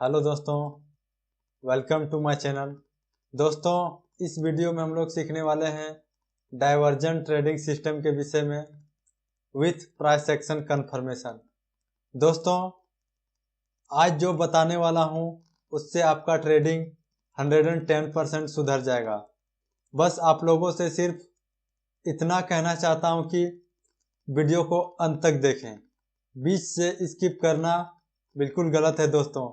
Hello दोस्तों, welcome to my channel. दोस्तों, इस वीडियो में हम लोग सीखने वाले हैं डाइवर्जन ट्रेडिंग सिस्टम के विषय में विथ प्राइस एक्शन कन्फर्मेशन। दोस्तों, आज जो बताने वाला हूं उससे आपका ट्रेडिंग 110% सुधर जाएगा। बस आप लोगों से सिर्फ इतना कहना चाहता हूं कि वीडियो को अंत तक देखें। बीच से स्किप करना बिल्कुल गलत है दोस्तों,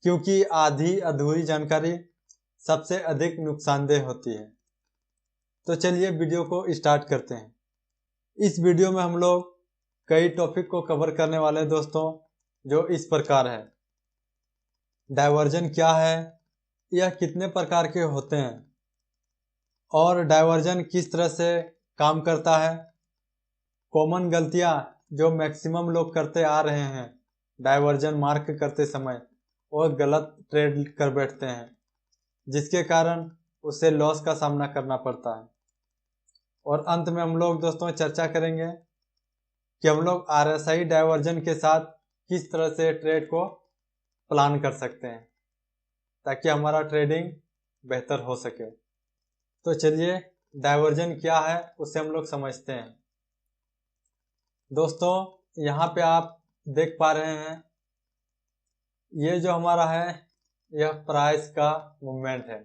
क्योंकि आधी अधूरी जानकारी सबसे अधिक नुकसानदेह होती है। तो चलिए वीडियो को स्टार्ट करते हैं। इस वीडियो में हम लोग कई टॉपिक को कवर करने वाले हैं दोस्तों, जो इस प्रकार है। डाइवर्जन क्या है, यह कितने प्रकार के होते हैं और डाइवर्जन किस तरह से काम करता है। कॉमन गलतियां जो मैक्सिमम लोग करते आ रहे हैं डाइवर्जन मार्क करते समय, वो गलत ट्रेड कर बैठते हैं, जिसके कारण उसे लॉस का सामना करना पड़ता है। और अंत में हम लोग दोस्तों चर्चा करेंगे कि हम लोग आरएसआई डाइवर्जन के साथ किस तरह से ट्रेड को प्लान कर सकते हैं ताकि हमारा ट्रेडिंग बेहतर हो सके। तो चलिए डाइवर्जन क्या है उसे हम लोग समझते हैं। दोस्तों, यहाँ पे आप देख पा रहे हैं, ये जो हमारा है यह प्राइस का मूवमेंट है,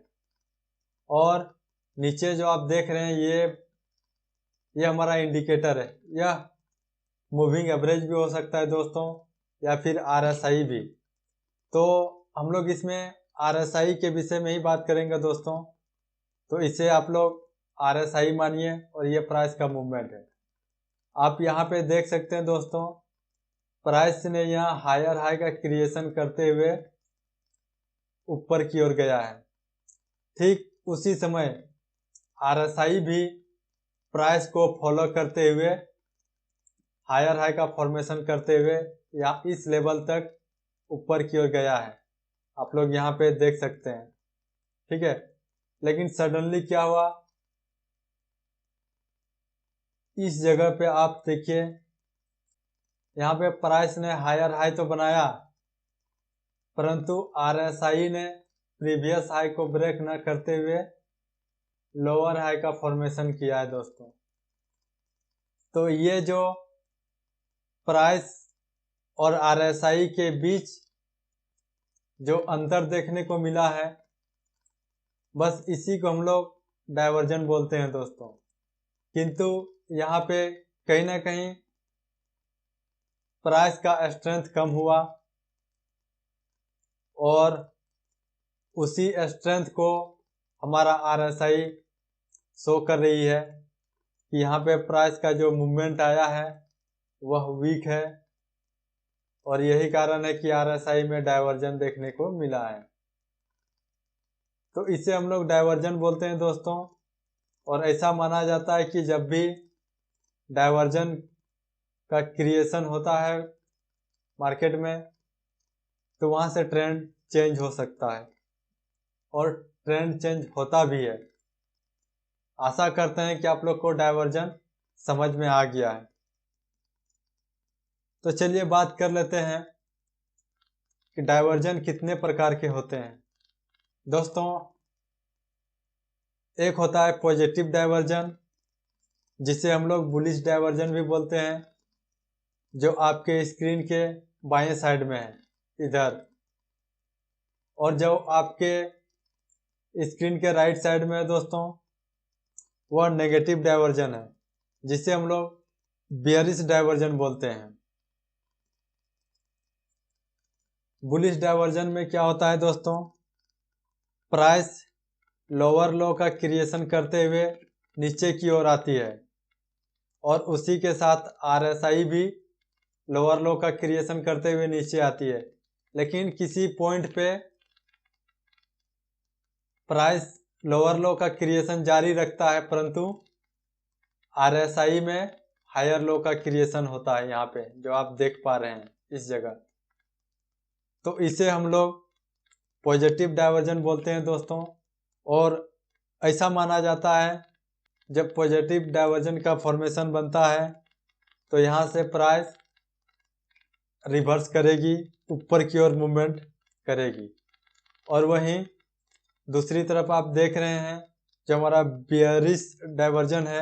और नीचे जो आप देख रहे हैं ये हमारा इंडिकेटर है। यह मूविंग एवरेज भी हो सकता है दोस्तों, या फिर आरएसआई भी। तो हम लोग इसमें आरएसआई के विषय में ही बात करेंगे दोस्तों। तो इसे आप लोग आरएसआई मानिए और ये प्राइस का मूवमेंट है। आप यहाँ पे देख सकते हैं दोस्तों, प्राइस ने यहाँ हायर हाई का क्रिएशन करते हुए ऊपर की ओर गया है। ठीक उसी समय आरएसआई भी प्राइस को फॉलो करते हुए हायर हाई का फॉर्मेशन करते हुए या इस लेवल तक ऊपर की ओर गया है। आप लोग यहाँ पे देख सकते हैं, ठीक है। लेकिन सडनली क्या हुआ, इस जगह पे आप देखिए, यहाँ पे प्राइस ने हायर हाई तो बनाया, परंतु आरएसआई ने प्रीवियस हाई को ब्रेक न करते हुए लोअर हाई का फॉर्मेशन किया है दोस्तों। तो ये जो प्राइस और आरएसआई के बीच जो अंतर देखने को मिला है, बस इसी को हम लोग डाइवर्जन बोलते हैं दोस्तों। किंतु यहाँ पे कहीं ना कहीं प्राइस का स्ट्रेंथ कम हुआ, और उसी स्ट्रेंथ को हमारा आरएसआई शो कर रही है कि यहाँ पे प्राइस का जो मूवमेंट आया है वह वीक है, और यही कारण है कि आरएसआई में डाइवर्जन देखने को मिला है। तो इसे हम लोग डाइवर्जन बोलते हैं दोस्तों। और ऐसा माना जाता है कि जब भी डाइवर्जन का क्रिएशन होता है मार्केट में, तो वहां से ट्रेंड चेंज हो सकता है, और ट्रेंड चेंज होता भी है। आशा करते हैं कि आप लोग को डाइवर्जन समझ में आ गया है। तो चलिए बात कर लेते हैं कि डाइवर्जन कितने प्रकार के होते हैं। दोस्तों, एक होता है पॉजिटिव डाइवर्जन, जिसे हम लोग बुलिश डाइवर्जन भी बोलते हैं, जो आपके स्क्रीन के बाएं साइड में है इधर। और जो आपके स्क्रीन के राइट साइड में है दोस्तों, वह नेगेटिव डाइवर्जन है, जिसे हम लोग बेयरिश डाइवर्जन बोलते हैं। बुलिश डाइवर्जन में क्या होता है दोस्तों, प्राइस लोअर लो का क्रिएशन करते हुए नीचे की ओर आती है, और उसी के साथ आरएसआई भी लोअर लो का क्रिएशन करते हुए नीचे आती है। लेकिन किसी पॉइंट पे प्राइस लोअर लो का क्रिएशन जारी रखता है, परंतु आरएसआई में हायर लो का क्रिएशन होता है, यहाँ पे जो आप देख पा रहे हैं इस जगह। तो इसे हम लोग पॉजिटिव डाइवर्जन बोलते हैं दोस्तों। और ऐसा माना जाता है जब पॉजिटिव डाइवर्जन का फॉर्मेशन बनता है तो यहाँ से प्राइस रिवर्स करेगी ऊपर की ओर मूवमेंट, करेगी। और वहीं दूसरी तरफ आप देख रहे हैं जो हमारा बेयरिश डाइवर्जन है,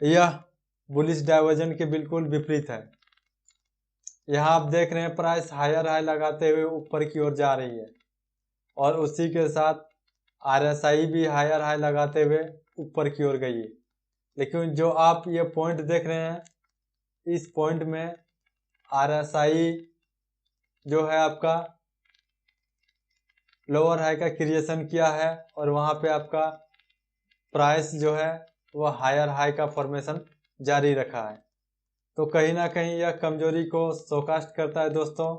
यह बुलिश डाइवर्जन के बिल्कुल विपरीत है। यहाँ आप देख रहे हैं प्राइस हायर हाई लगाते हुए ऊपर की ओर जा रही है और उसी के साथ RSI भी हायर हाई लगाते हुए ऊपर की ओर गई है। लेकिन जो आप ये पॉइंट देख रहे हैं, इस पॉइंट में RSI जो है आपका लोअर हाई का क्रिएशन किया है और वहाँ पे आपका प्राइस जो है वह हायर हाई का फॉर्मेशन जारी रखा है। तो कहीं ना कहीं यह कमजोरी को शोकास्ट करता है दोस्तों,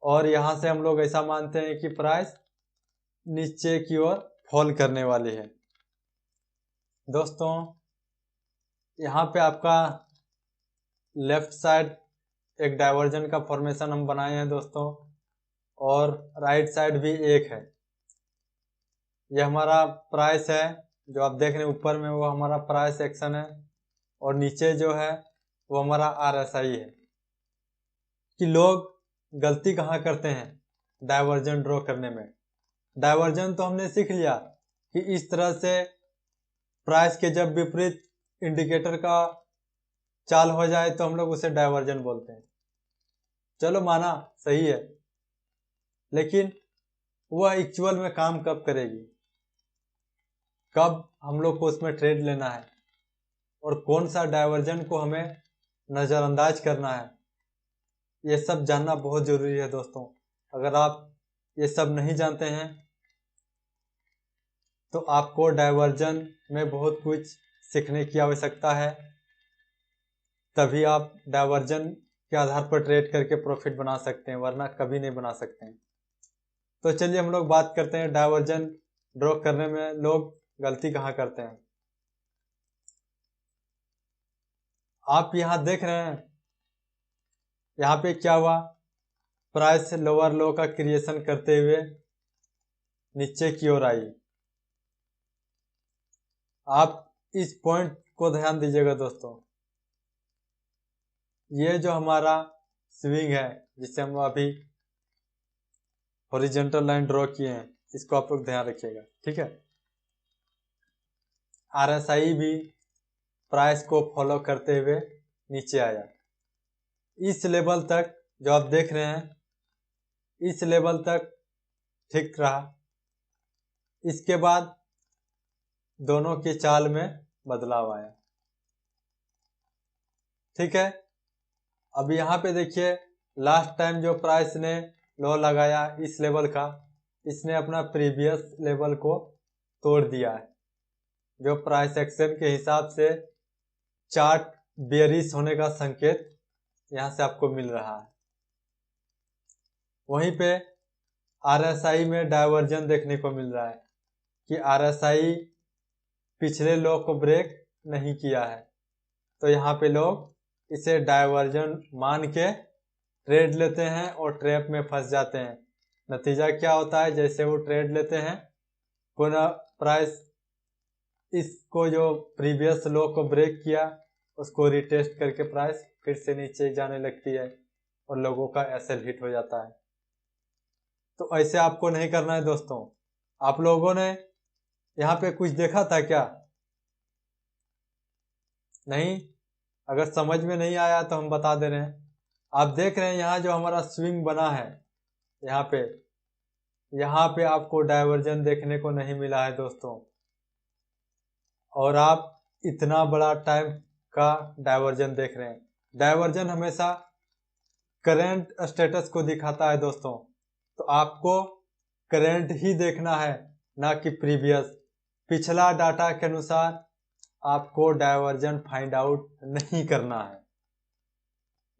और यहाँ से हम लोग ऐसा मानते हैं कि प्राइस नीचे की ओर फॉल करने वाली है। दोस्तों यहाँ पे आपका लेफ्ट साइड एक डाइवर्जन का फॉर्मेशन हम बनाए हैं दोस्तों, और राइट साइड भी एक है। यह हमारा प्राइस है जो आप देख रहे हैं ऊपर में, वो हमारा प्राइस एक्शन है, और नीचे जो है वो हमारा RSI है। कि लोग गलती कहाँ करते हैं डाइवर्जन ड्रॉ करने में। डाइवर्जन तो हमने सीख लिया कि इस तरह से प्राइस के जब विपरीत इंडिकेटर का चाल हो जाए तो हम लोग उसे डाइवर्जन बोलते हैं। चलो माना सही है, लेकिन वह एक्चुअल में काम कब करेगी, कब हम लोग को उसमें ट्रेड लेना है और कौन सा डाइवर्जन को हमें नज़रअंदाज करना है, ये सब जानना बहुत ज़रूरी है दोस्तों। अगर आप ये सब नहीं जानते हैं तो आपको डाइवर्जन में बहुत कुछ सीखने की आवश्यकता है, तभी आप डाइवर्जन के आधार पर ट्रेड करके प्रॉफिट बना सकते हैं, वरना कभी नहीं बना सकते हैं। तो चलिए हम लोग बात करते हैं डाइवर्जन ड्रॉ करने में लोग गलती कहाँ करते हैं। आप यहाँ देख रहे हैं, यहाँ पे क्या हुआ, प्राइस लोअर लो का क्रिएशन करते हुए नीचे की ओर आई। आप इस पॉइंट को ध्यान दीजिएगा दोस्तों, ये जो हमारा स्विंग है जिसे हम अभी हॉरिजॉन्टल लाइन ड्रॉ किए हैं, इसको आप लोग ध्यान रखिएगा, ठीक है। RSI भी प्राइस को फॉलो करते हुए नीचे आया। इस लेवल तक जो आप देख रहे हैं, इस लेवल तक ठीक रहा। इसके बाद दोनों की चाल में बदलाव आया, ठीक है। अब यहाँ पे देखिए, लास्ट टाइम जो प्राइस ने लो लगाया इस लेवल का, इसने अपना प्रीवियस लेवल को तोड़ दिया है, जो प्राइस एक्शन के हिसाब से चार्ट बेयरिश होने का संकेत यहाँ से आपको मिल रहा है। वहीं पे RSI में डाइवर्जन देखने को मिल रहा है कि RSI पिछले लो को ब्रेक नहीं किया है, तो यहाँ पे लोग इसे डाइवर्जन मान के ट्रेड लेते हैं और ट्रैप में फंस जाते हैं। नतीजा क्या होता है, जैसे वो ट्रेड लेते हैं पुनः प्राइस इसको जो प्रीवियस लो को ब्रेक किया उसको रिटेस्ट करके प्राइस फिर से नीचे जाने लगती है और लोगों का एसएल हिट हो जाता है। तो ऐसे आपको नहीं करना है दोस्तों। आप लोगों ने यहाँ पे कुछ देखा था क्या? नहीं? अगर समझ में नहीं आया तो हम बता दे रहे हैं। आप देख रहे हैं यहाँ जो हमारा स्विंग बना है, यहाँ पे आपको डाइवर्जन देखने को नहीं मिला है दोस्तों, और आप इतना बड़ा टाइम का डाइवर्जन देख रहे हैं। डाइवर्जन हमेशा करंट स्टेटस को दिखाता है दोस्तों, तो आपको करंट ही देखना है, ना कि प्रीवियस। पिछला डाटा के अनुसार आपको डाइवर्जन फाइंड आउट नहीं करना है।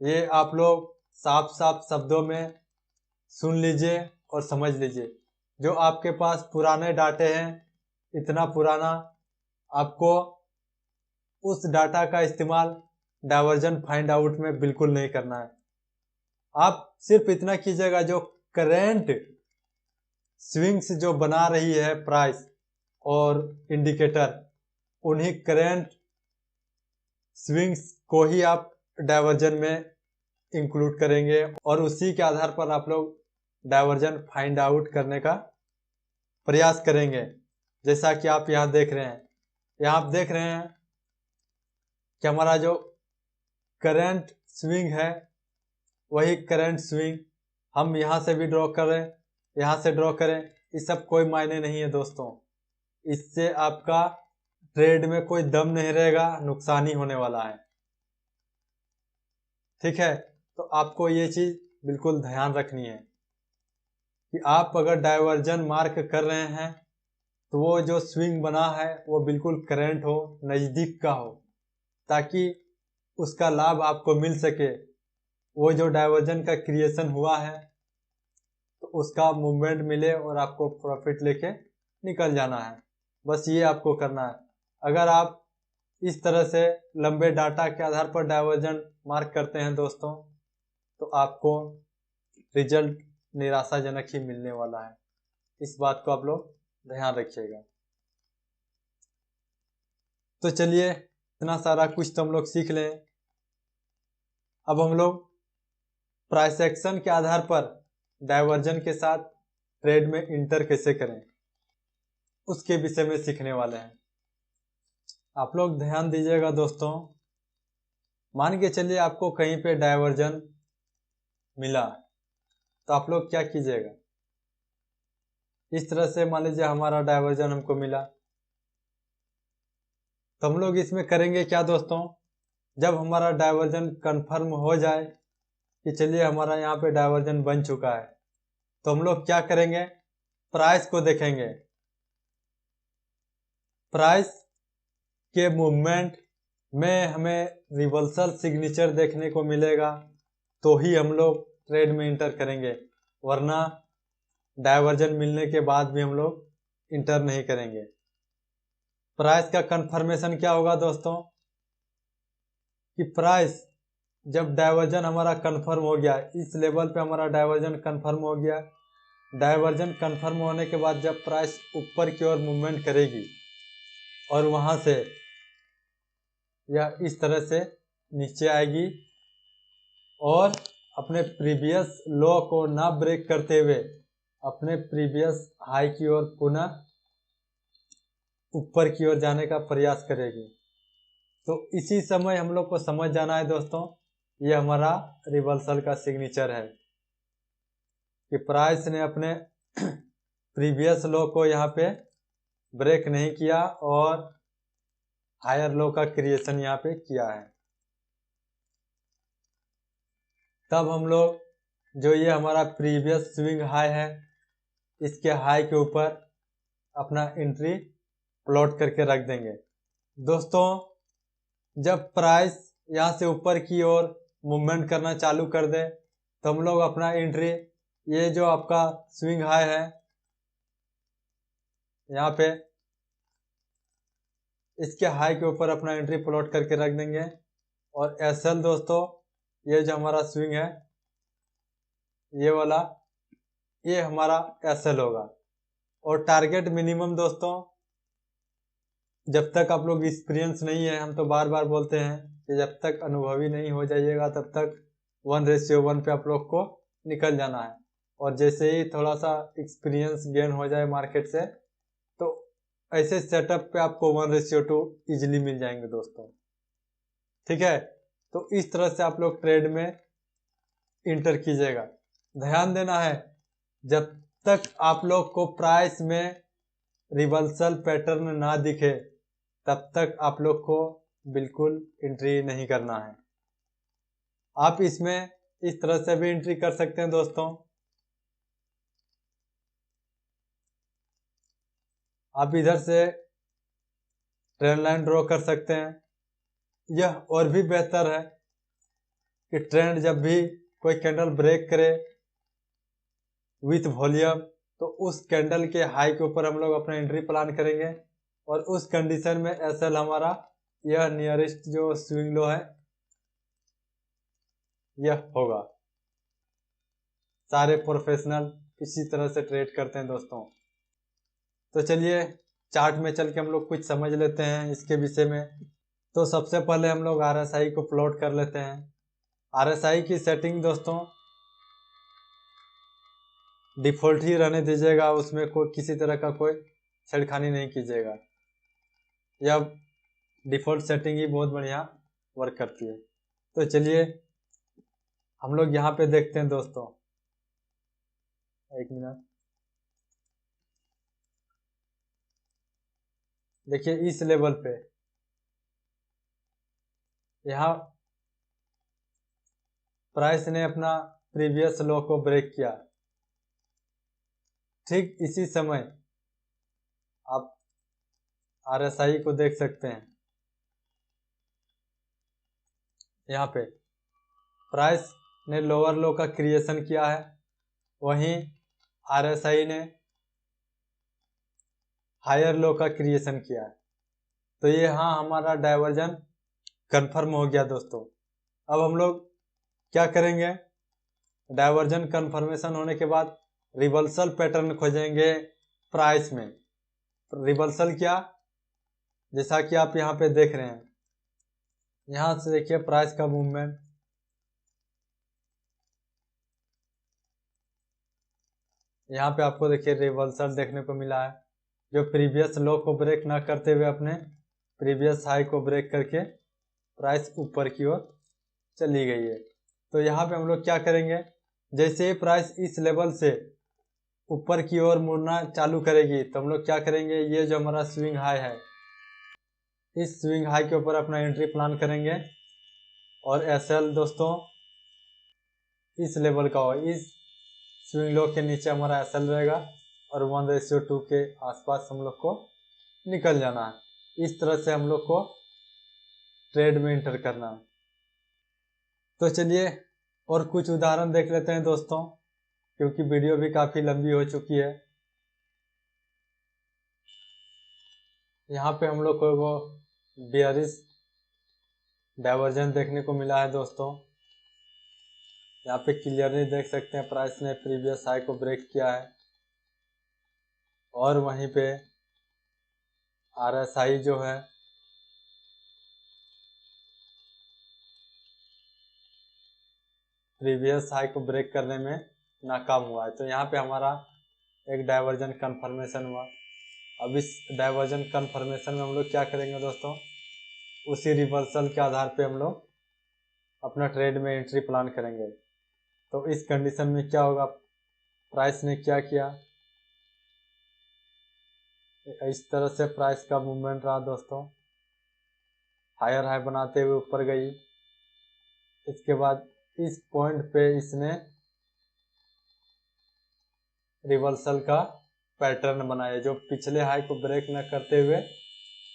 ये आप लोग साफ साफ शब्दों में सुन लीजिए और समझ लीजिए। जो आपके पास पुराने डाटे हैं, इतना पुराना, आपको उस डाटा का इस्तेमाल डाइवर्जन फाइंड आउट में बिल्कुल नहीं करना है। आप सिर्फ इतना कीजिएगा, जो करंट स्विंग्स जो बना रही है प्राइस और इंडिकेटर, उन्हीं करंट स्विंग्स को ही आप डाइवर्जन में इंक्लूड करेंगे और उसी के आधार पर आप लोग डायवर्जन फाइंड आउट करने का प्रयास करेंगे। जैसा कि आप यहाँ देख रहे हैं, यहाँ आप देख रहे हैं कि हमारा जो करंट स्विंग है वही करंट स्विंग हम यहाँ से भी ड्रॉ करें, यहाँ से ड्रॉ करें, इस सब कोई मायने नहीं है दोस्तों। इससे आपका ट्रेड में कोई दम नहीं रहेगा, नुकसान ही होने वाला है। ठीक है, तो आपको ये चीज बिल्कुल ध्यान रखनी है कि आप अगर डायवर्जन मार्क कर रहे हैं तो वो जो स्विंग बना है वो बिल्कुल करंट हो, नज़दीक का हो, ताकि उसका लाभ आपको मिल सके। वो जो डायवर्जन का क्रिएशन हुआ है तो उसका मूवमेंट मिले और आपको प्रॉफिट लेके निकल जाना है। बस ये आपको करना है। अगर आप इस तरह से लंबे डाटा के आधार पर डायवर्जन मार्क करते हैं दोस्तों, तो आपको रिजल्ट निराशाजनक ही मिलने वाला है। इस बात को आप लोग ध्यान रखिएगा। तो चलिए, इतना सारा कुछ तो हम लोग सीख लें। अब हम लोग प्राइस एक्शन के आधार पर डायवर्जन के साथ ट्रेड में इंटर कैसे करें, उसके विषय में सीखने वाले हैं। आप लोग ध्यान दीजिएगा दोस्तों। मान के चलिए आपको कहीं पे डायवर्जन मिला, तो आप लोग क्या कीजिएगा। इस तरह से मान लीजिए हमारा डायवर्जन हमको मिला, तो हम लोग इसमें करेंगे क्या दोस्तों। जब हमारा डायवर्जन कंफर्म हो जाए कि चलिए हमारा यहाँ पे डायवर्जन बन चुका है, तो हम लोग क्या करेंगे, प्राइस को देखेंगे। प्राइस के मूवमेंट में हमें रिवर्सल सिग्नेचर देखने को मिलेगा तो ही हम लोग ट्रेड में इंटर करेंगे, वरना डायवर्जन मिलने के बाद भी हम लोग इंटर नहीं करेंगे। प्राइस का कंफर्मेशन क्या होगा दोस्तों कि प्राइस जब डायवर्जन हमारा कंफर्म हो गया, इस लेवल पे हमारा डायवर्जन कंफर्म हो गया, डायवर्जन कंफर्म होने के बाद जब प्राइस ऊपर की ओर मूवमेंट करेगी और वहां से यह इस तरह से नीचे आएगी और अपने प्रीवियस लो को ना ब्रेक करते हुए अपने प्रीवियस हाई की ओर पुनः ऊपर की ओर जाने का प्रयास करेगी। तो इसी समय हम लोग को समझ जाना है दोस्तों, ये हमारा रिवर्सल का सिग्नेचर है कि प्राइस ने अपने प्रीवियस लो को यहाँ पे ब्रेक नहीं किया और हायर लो का क्रिएशन यहाँ पे किया है। तब हम लोग जो ये हमारा प्रीवियस स्विंग हाई है, इसके हाई के ऊपर अपना एंट्री प्लॉट करके रख देंगे। दोस्तों, जब प्राइस यहाँ से ऊपर की ओर मूवमेंट करना चालू कर दे तो हम लोग अपना एंट्री, ये जो आपका स्विंग हाई है यहाँ पे, इसके हाई के ऊपर अपना एंट्री प्लॉट करके रख देंगे। और एसएल दोस्तों, ये जो हमारा स्विंग है ये वाला, ये हमारा एसएल होगा। और टारगेट मिनिमम दोस्तों, जब तक आप लोग एक्सपीरियंस नहीं है, हम तो बार बार बोलते हैं कि जब तक अनुभवी नहीं हो जाइएगा तब तक 1:1 पे आप लोग को निकल जाना है। और जैसे ही थोड़ा सा एक्सपीरियंस गेन हो जाए मार्केट से, तो ऐसे सेटअप पे आपको 1:2 इजिली मिल जाएंगे दोस्तों। ठीक है, तो इस तरह से आप लोग ट्रेड में इंटर कीजिएगा। ध्यान देना है, जब तक आप लोग को प्राइस में रिवर्सल पैटर्न ना दिखे तब तक आप लोग को बिल्कुल एंट्री नहीं करना है। आप इसमें इस तरह से भी एंट्री कर सकते हैं दोस्तों। आप इधर से ट्रेंड लाइन ड्रॉ कर सकते हैं। यह और भी बेहतर है कि ट्रेंड जब भी कोई कैंडल ब्रेक करे विथ वॉल्यूम, तो उस कैंडल के हाई के ऊपर हम लोग अपना एंट्री प्लान करेंगे। और उस कंडीशन में एसएल हमारा यह नियरेस्ट जो स्विंग लो है यह होगा। सारे प्रोफेशनल इसी तरह से ट्रेड करते हैं दोस्तों। तो चलिए चार्ट में चल के हम लोग कुछ समझ लेते हैं इसके विषय में। तो सबसे पहले हम लोग आरएसआई को प्लॉट कर लेते हैं। RSI की सेटिंग दोस्तों डिफॉल्ट ही रहने दीजिएगा, उसमें कोई किसी तरह का कोई छेड़खानी नहीं कीजिएगा। यह डिफॉल्ट सेटिंग ही बहुत बढ़िया वर्क करती है। तो चलिए हम लोग यहाँ पे देखते हैं दोस्तों, एक मिनट। देखिए इस लेवल पे यहाँ प्राइस ने अपना प्रीवियस लो को ब्रेक किया। ठीक इसी समय आप RSI को देख सकते हैं, यहाँ पे प्राइस ने लोअर लो का क्रिएशन किया है, वहीं RSI ने हायर लो का क्रिएशन किया है। तो ये हाँ हमारा डाइवर्जन कंफर्म हो गया दोस्तों। अब हम लोग क्या करेंगे, डाइवर्जन कंफर्मेशन होने के बाद रिवर्सल पैटर्न खोजेंगे प्राइस में। रिवर्सल क्या, जैसा कि आप यहाँ पे देख रहे हैं, यहाँ से देखिए प्राइस का मूवमेंट, यहाँ पे आपको देखिए रिवर्सल देखने को मिला है, जो प्रीवियस लो को ब्रेक ना करते हुए अपने प्रीवियस हाई को ब्रेक करके प्राइस ऊपर की ओर चली गई है। तो यहाँ पे हम लोग क्या करेंगे, जैसे ही प्राइस इस लेवल से ऊपर की ओर मुड़ना चालू करेगी तो हम लोग क्या करेंगे, ये जो हमारा स्विंग हाई है, इस स्विंग हाई के ऊपर अपना एंट्री प्लान करेंगे। और SL दोस्तों इस लेवल का हो, इस स्विंग लो के नीचे हमारा SL रहेगा और 1:2 के आसपास हम लोग को निकल जाना है। इस तरह से हम लोग को ट्रेड में इंटर करना है। तो चलिए और कुछ उदाहरण देख लेते हैं दोस्तों, क्योंकि वीडियो भी काफ़ी लंबी हो चुकी है। यहाँ पे हम लोग को वो बेयरिश डाइवर्जन देखने को मिला है दोस्तों। यहाँ पे क्लियरली देख सकते हैं प्राइस ने प्रीवियस हाई को ब्रेक किया है और वहीं पे RSI जो है प्रीवियस हाई को ब्रेक करने में नाकाम हुआ है। तो यहाँ पे हमारा एक डाइवर्जन कंफर्मेशन हुआ। अब इस डाइवर्जन कंफर्मेशन में हम लोग क्या करेंगे दोस्तों, उसी रिवर्सल के आधार पे हम लोग अपना ट्रेड में एंट्री प्लान करेंगे। तो इस कंडीशन में क्या होगा, प्राइस ने क्या किया, इस तरह से प्राइस का मूवमेंट रहा दोस्तों, हायर हाई बनाते हुए ऊपर गई। इसके बाद इस पॉइंट पे इसने रिवर्सल का पैटर्न बनाया, जो पिछले हाई को ब्रेक न करते हुए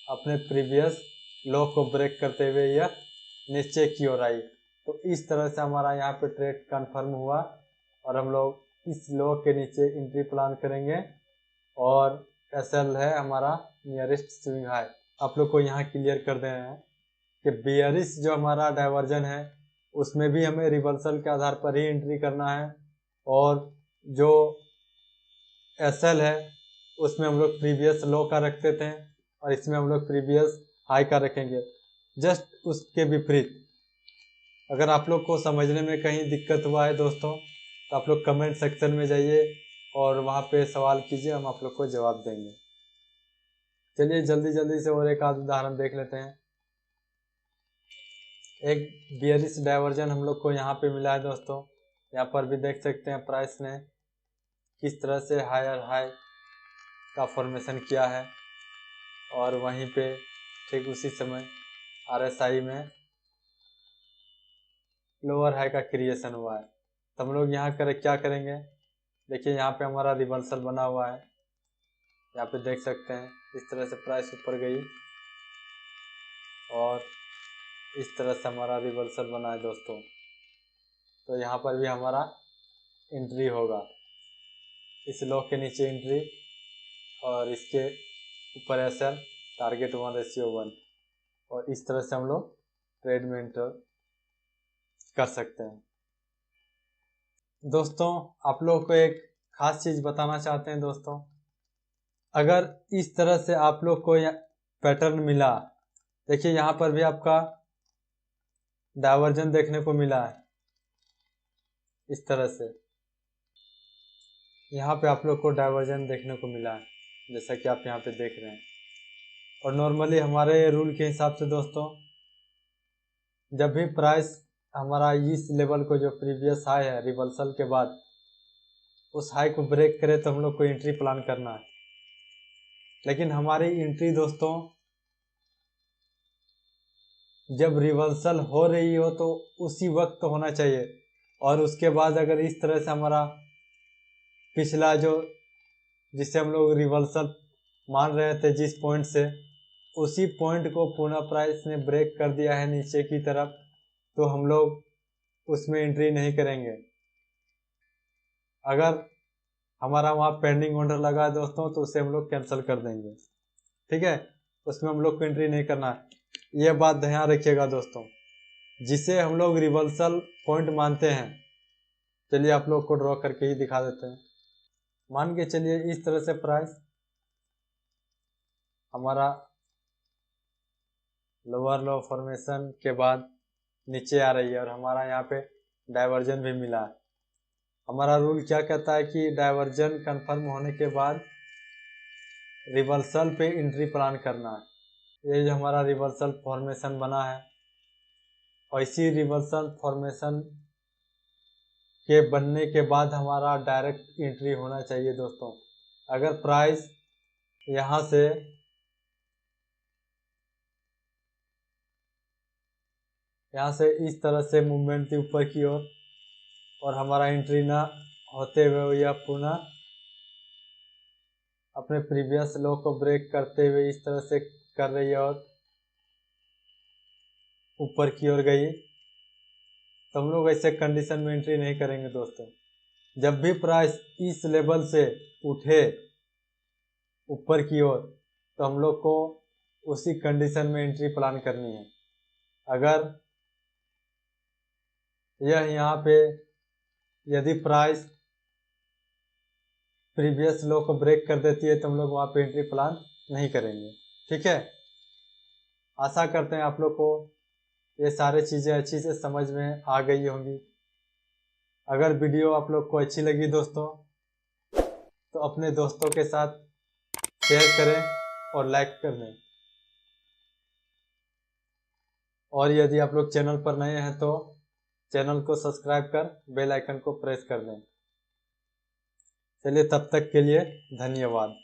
अपने प्रीवियस लो को ब्रेक करते हुए यह नीचे की ओर आई। तो इस तरह से हमारा यहाँ पे ट्रेड कंफर्म हुआ और हम लोग इस लो के नीचे एंट्री प्लान करेंगे और SL है हमारा नियरेस्ट स्विंग हाई। आप लोग को यहाँ क्लियर कर दे रहे हैं कि बेयरिश जो हमारा डाइवर्जन है उसमें भी हमें रिवर्सल के आधार पर ही एंट्री करना है, और जो SL है उसमें हम लोग प्रीवियस लो का रखते थे और इसमें हम लोग प्रीवियस हाई का रखेंगे। जस्ट उसके विपरीत। अगर आप लोग को समझने में कहीं दिक्कत हुआ है दोस्तों, तो आप लोग कमेंट सेक्शन में जाइए और वहाँ पे सवाल कीजिए, हम आप लोग को जवाब देंगे। चलिए जल्दी जल्दी से और एक आध उदाहरण देख लेते हैं। एक बेयरिश डाइवर्जन हम लोग को यहाँ पे मिला है दोस्तों। यहाँ पर भी देख सकते हैं प्राइस ने किस तरह से हायर हाई का फॉर्मेशन किया है और वहीं पे ठीक उसी समय RSI में लोअर हाई का क्रिएशन हुआ है। तो हम लोग यहाँ क्या करेंगे, देखिए यहाँ पे हमारा रिवर्सल बना हुआ है, यहाँ पे देख सकते हैं इस तरह से प्राइस ऊपर गई और इस तरह से हमारा रिवर्सल बना है दोस्तों। तो यहाँ पर भी हमारा एंट्री होगा, इस लो के नीचे एंट्री और इसके ऊपर SL टारगेट 1:1, और इस तरह से हम लोग ट्रेड में एंटर कर सकते हैं। दोस्तों आप लोग को एक खास चीज़ बताना चाहते हैं दोस्तों, अगर इस तरह से आप लोग को पैटर्न मिला, देखिए यहाँ पर भी आपका डाइवर्जन देखने को मिला है, इस तरह से। यहाँ पे आप लोग को डाइवर्जन देखने को मिला है, जैसा कि आप यहाँ पे देख रहे हैं। और नॉर्मली हमारे रूल के हिसाब से दोस्तों, जब भी प्राइस हमारा इस लेवल को जो प्रीवियस हाई है रिवर्सल के बाद उस हाई को ब्रेक करे तो हम लोग को एंट्री प्लान करना है। लेकिन हमारी एंट्री दोस्तों जब रिवर्सल हो रही हो तो उसी वक्त तो होना चाहिए, और उसके बाद अगर इस तरह से हमारा पिछला जो जिससे हम लोग रिवर्सल मान रहे थे जिस पॉइंट से, उसी पॉइंट को पुनः प्राइस ने ब्रेक कर दिया है नीचे की तरफ, तो हम लोग उसमें एंट्री नहीं करेंगे। अगर हमारा वहाँ पेंडिंग ऑर्डर लगा है दोस्तों तो उसे हम लोग कैंसिल कर देंगे, ठीक है। उसमें हम लोग को एंट्री नहीं करना है, ये बात ध्यान रखिएगा दोस्तों। जिसे हम लोग रिवर्सल पॉइंट मानते हैं, चलिए आप लोग को ड्रॉ करके ही दिखा देते हैं। मान के चलिए इस तरह से प्राइस हमारा लोअर लो फॉर्मेशन के बाद नीचे आ रही है और हमारा यहाँ पे डाइवर्जन भी मिला है। हमारा रूल क्या कहता है कि डाइवर्जन कंफर्म होने के बाद रिवर्सल पे एंट्री प्लान करना है। ये जो हमारा रिवर्सल फॉर्मेशन बना है, और इसी रिवर्सल फॉर्मेशन के बनने के बाद हमारा डायरेक्ट एंट्री होना चाहिए दोस्तों। अगर प्राइस यहाँ से इस तरह से मूवमेंट थी ऊपर की ओर और हमारा एंट्री ना होते हुए या पुनः अपने प्रीवियस लो को ब्रेक करते हुए इस तरह से कर रही है और ऊपर की ओर गई, तो हम लोग ऐसे कंडीशन में एंट्री नहीं करेंगे दोस्तों। जब भी प्राइस इस लेवल से उठे ऊपर की ओर तो हम लोग को उसी कंडीशन में एंट्री प्लान करनी है। अगर यह यहाँ पे यदि प्राइस प्रीवियस लो को ब्रेक कर देती है तो हम लोग वहाँ पे एंट्री प्लान नहीं करेंगे, ठीक है। आशा करते हैं आप लोग को ये सारी चीज़ें अच्छी से समझ में आ गई होंगी। अगर वीडियो आप लोग को अच्छी लगी दोस्तों तो अपने दोस्तों के साथ शेयर करें और लाइक कर दें, और यदि आप लोग चैनल पर नए हैं तो चैनल को सब्सक्राइब कर बेल आइकन को प्रेस कर दें। चलिए तब तक के लिए धन्यवाद।